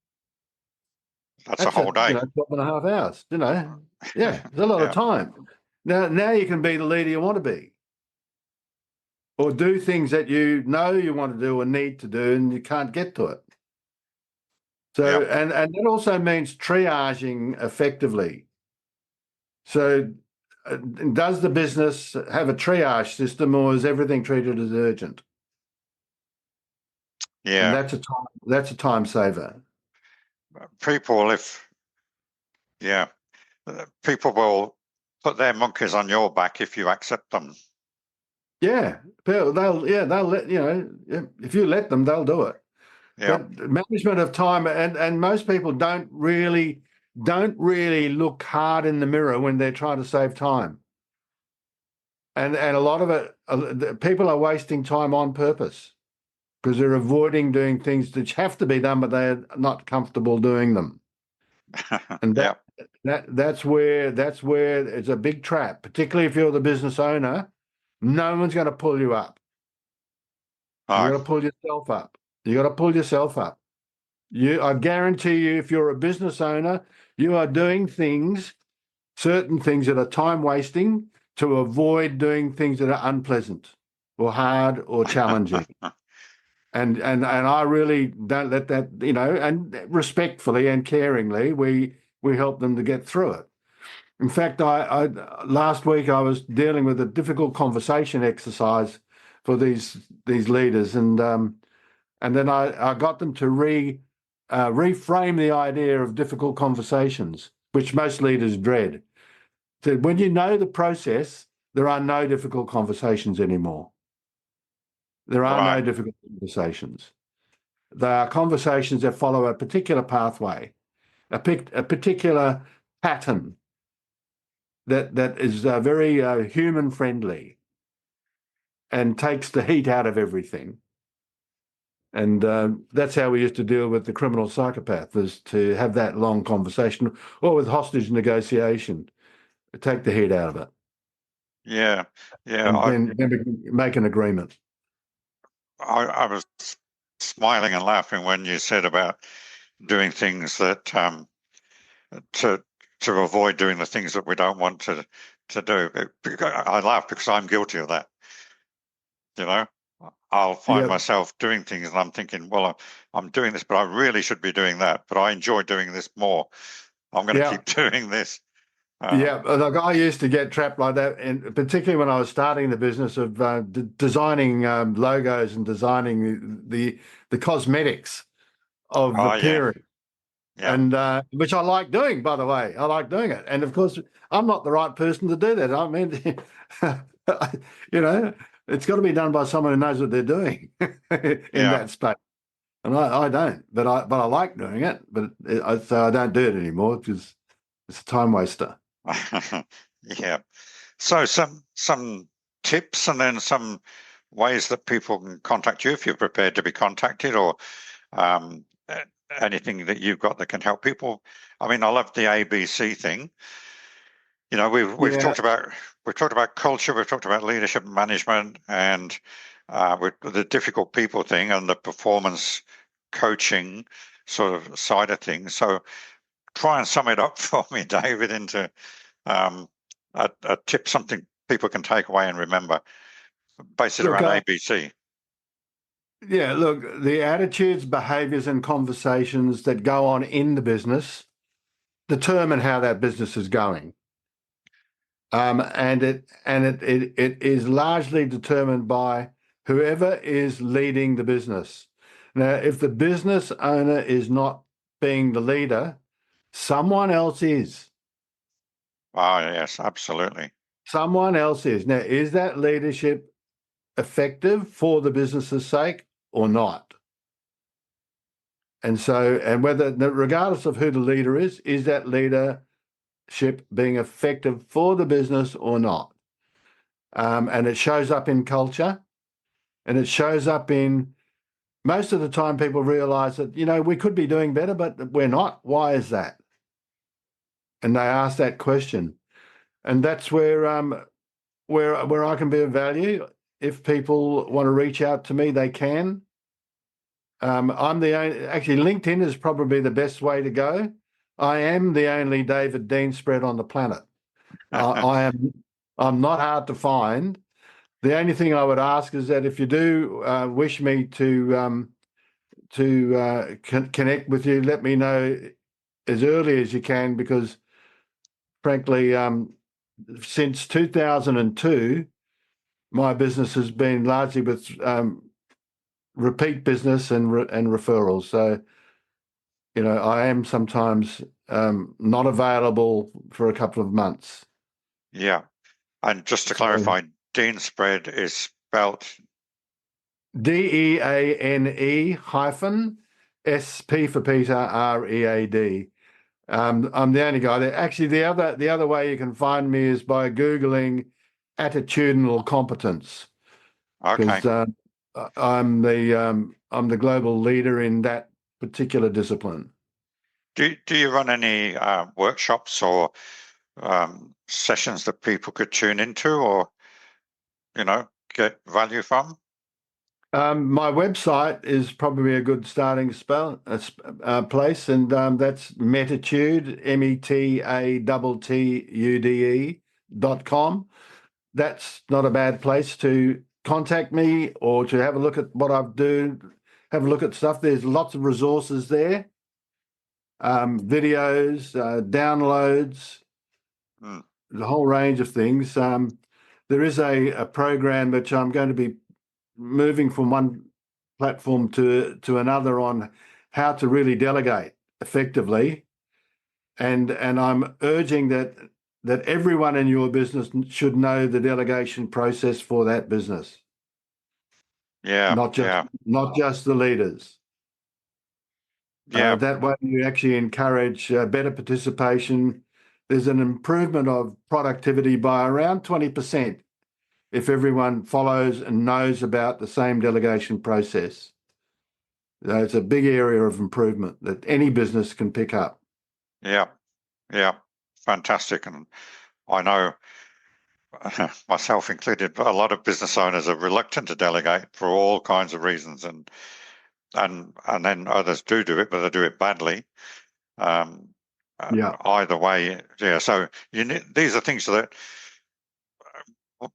That's a whole day. 12.5 hours, Yeah, it's a lot of time. Now you can be the leader you want to be. Or do things that you want to do or need to do and you can't get to it. So, and that also means triaging effectively. So does the business have a triage system, or is everything treated as urgent? Yeah. And that's a time saver. People will put their monkeys on your back if you accept them. Yeah, they'll let if you let them, they'll do it. Yeah. But management of time, and most people don't really look hard in the mirror when they're trying to save time. And a lot of it, people are wasting time on purpose because they're avoiding doing things that have to be done, but they're not comfortable doing them. And that's where it's a big trap, particularly if you're the business owner. No one's going to pull you up. You got to pull yourself up. You got to pull yourself up. I guarantee you, if you're a business owner, you are doing certain things that are time wasting to avoid doing things that are unpleasant or hard or challenging. And I really don't let that, and respectfully and caringly, we help them to get through it. In fact, I last week I was dealing with a difficult conversation exercise for these leaders, and then I got them to reframe the idea of difficult conversations, which most leaders dread. So when you know the process, there are no difficult conversations anymore. There are no difficult conversations. There are conversations that follow a particular pathway, a particular pattern that is very human friendly and takes the heat out of everything. And that's how we used to deal with the criminal psychopath, is to have that long conversation, or with hostage negotiation, take the heat out of it. Yeah. And then we can make an agreement. I was smiling and laughing when you said about doing things that to avoid doing the things that we don't want to do. I laugh because I'm guilty of that. I'll find myself doing things and I'm thinking, well, I'm doing this, but I really should be doing that. But I enjoy doing this more. I'm going to keep doing this. Like I used to get trapped like that, and particularly when I was starting the business of designing logos and designing the cosmetics of the period. And which I like doing, by the way. I like doing it. And of course, I'm not the right person to do that. I mean, it's got to be done by someone who knows what they're doing in that space. And I don't, but I like doing it. But so I don't do it anymore because it's a time waster. Yeah. So some tips and then some ways that people can contact you if you're prepared to be contacted, or um, anything that you've got that can help people. I mean, I love the ABC thing. You know, we've Yeah, talked about culture, we've talked about leadership and management, and with the difficult people thing and the performance coaching sort of side of things. So try and sum it up for me, David, into a tip, something people can take away and remember. Base it look, around ABC. yeah, look, the attitudes, behaviors, and conversations that go on in the business determine how that business is going. And it is largely determined by whoever is leading the business. Now, if the business owner is not being the leader, someone else is. Oh, yes, absolutely. Someone else is. Now, is that leadership effective for the business's sake or not? And so, and whether, regardless of who the leader is that leadership being effective for the business or not? And it shows up in culture, and it shows up in most of the time people realize that, we could be doing better, but we're not. Why is that? And they ask that question. And that's where I can be of value. If people want to reach out to me, they can. I'm the only, actually, LinkedIn is probably the best way to go. I am the only David Deane-Spread on the planet. I'm not hard to find. The only thing I would ask is that if you do wish me to connect with you, let me know as early as you can, because frankly, since 2002, my business has been largely with repeat business and referrals. So, I am sometimes not available for a couple of months. Yeah. And just to So clarify, Deane-Spread is spelt DEANE hyphen SP for Peter READ. I'm the only guy there. Actually, the other way you can find me is by Googling attitudinal competence, okay. because I'm the global leader in that particular discipline. Do you run any workshops or sessions that people could tune into, or get value from? My website is probably a good starting place, and that's Metatude, METATTUDE.com. That's not a bad place to contact me or to have a look at what I do, have a look at stuff. There's lots of resources there, videos, downloads, Mm. the whole range of things. There is a program which I'm going to be moving from one platform to another on how to really delegate effectively, and I'm urging that everyone in your business should know the delegation process for that business, Yeah, not yeah, just the leaders. yeah, That way you actually encourage better participation. There's an improvement of productivity by around 20% if everyone follows and knows about the same delegation process. It's a big area of improvement that any business can pick up. yeah, yeah. Fantastic. And I know, myself included, but a lot of business owners are reluctant to delegate for all kinds of reasons, and then others do it, but they do it badly. Um, Yeah, Either way, yeah. So these are things that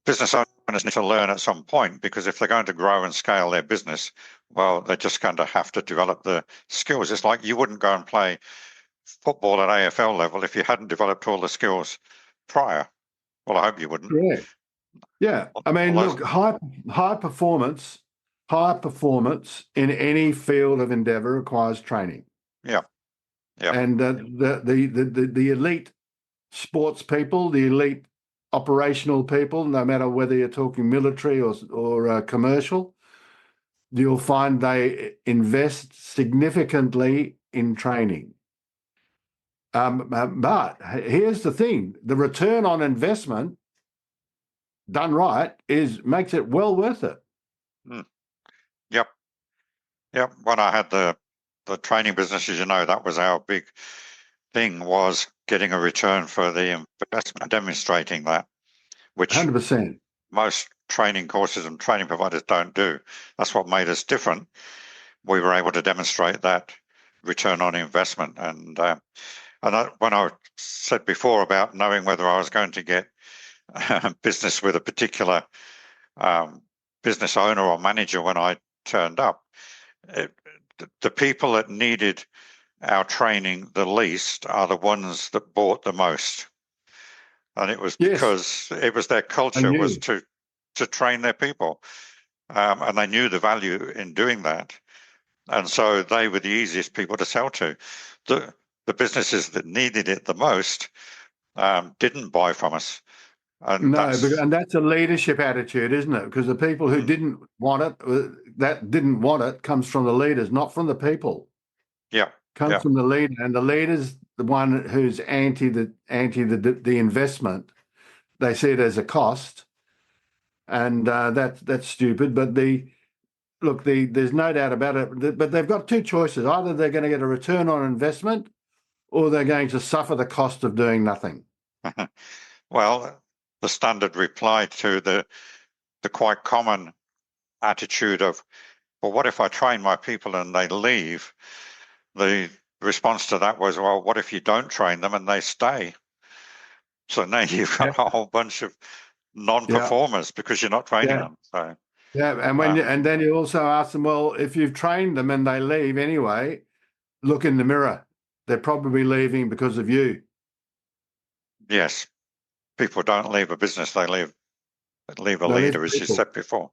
business owners need to learn at some point, because if they're going to grow and scale their business, well, they're just going to have to develop the skills. It's like you wouldn't go and play football at AFL level if you hadn't developed all the skills prior. Well, I hope you wouldn't. correct. Yeah, I All mean, those, look, high performance in any field of endeavor requires training, yeah, yeah, and the elite sports people, the elite operational people, no matter whether you're talking military or commercial, you'll find they invest significantly in training. But here's the thing: the return on investment done right, makes it well worth it. Yep. Yep. When I had the training business, as you know, that was our big thing, was getting a return for the investment, demonstrating that, which 100%. most training courses and training providers don't do. That's what made us different. We were able to demonstrate that return on investment. And when I said before about knowing whether I was going to get business with a particular business owner or manager when I turned up, the people that needed our training the least are the ones that bought the most. And it was because it was their culture was to train their people. And they knew the value in doing that. And so they were the easiest people to sell to. The businesses that needed it the most didn't buy from us. And that's a leadership attitude, isn't it? Because the people who didn't want it, comes from the leaders, not from the people. Yeah, comes from the leader, and the leader's the one who's anti the investment. They see it as a cost, and that's stupid. But there's no doubt about it. But they've got two choices: either they're going to get a return on investment, or they're going to suffer the cost of doing nothing. Well, the standard reply to the quite common attitude of, well, what if I train my people and they leave? The response to that was, well, what if you don't train them and they stay? So now you've got a whole bunch of non-performers because you're not training them. So and then you also ask them, well, if you've trained them and they leave anyway, look in the mirror. They're probably leaving because of you. Yes. People don't leave a business, they leave a leader, as you said before.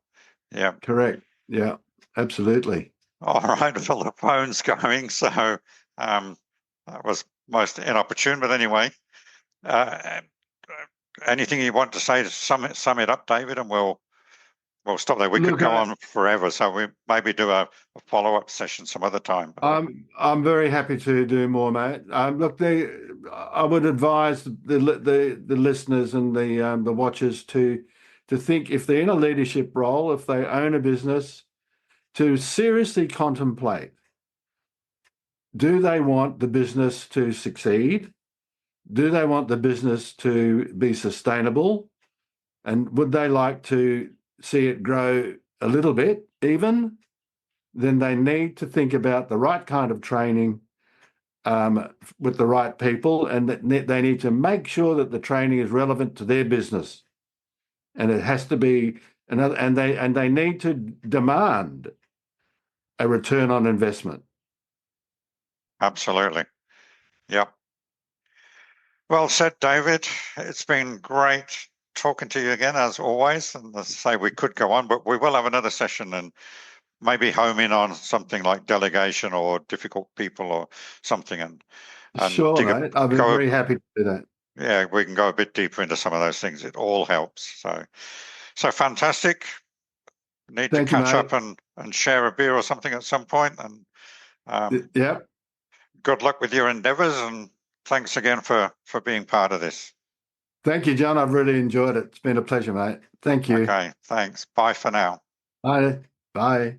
Yeah. Correct. Yeah, absolutely. All right, well, the phone's going, so that was most inopportune. But anyway, anything you want to say to sum it up, David, and we'll stop there. We could go on forever, so we maybe do a follow-up session some other time. I'm very happy to do more, mate. Look, I would advise the listeners and the watchers to think, if they're in a leadership role, if they own a business, to seriously contemplate: do they want the business to succeed? Do they want the business to be sustainable? And would they like to see it grow a little bit even? Then they need to think about the right kind of training with the right people, and that they need to make sure that the training is relevant to their business. And it has to be and they need to demand a return on investment. Absolutely. Yep. Well said, David. It's been great talking to you again, as always. And as I say, we could go on, but we will have another session and maybe home in on something like delegation or difficult people or something. And sure, mate. I'd be very happy to do that. Yeah, we can go a bit deeper into some of those things. It all helps. So fantastic. Need to catch up and share a beer or something at some point. And good luck with your endeavors, and thanks again for being part of this. Thank you, John. I've really enjoyed it. It's been a pleasure, mate. Thank you. Okay, thanks. Bye for now. Bye. Bye.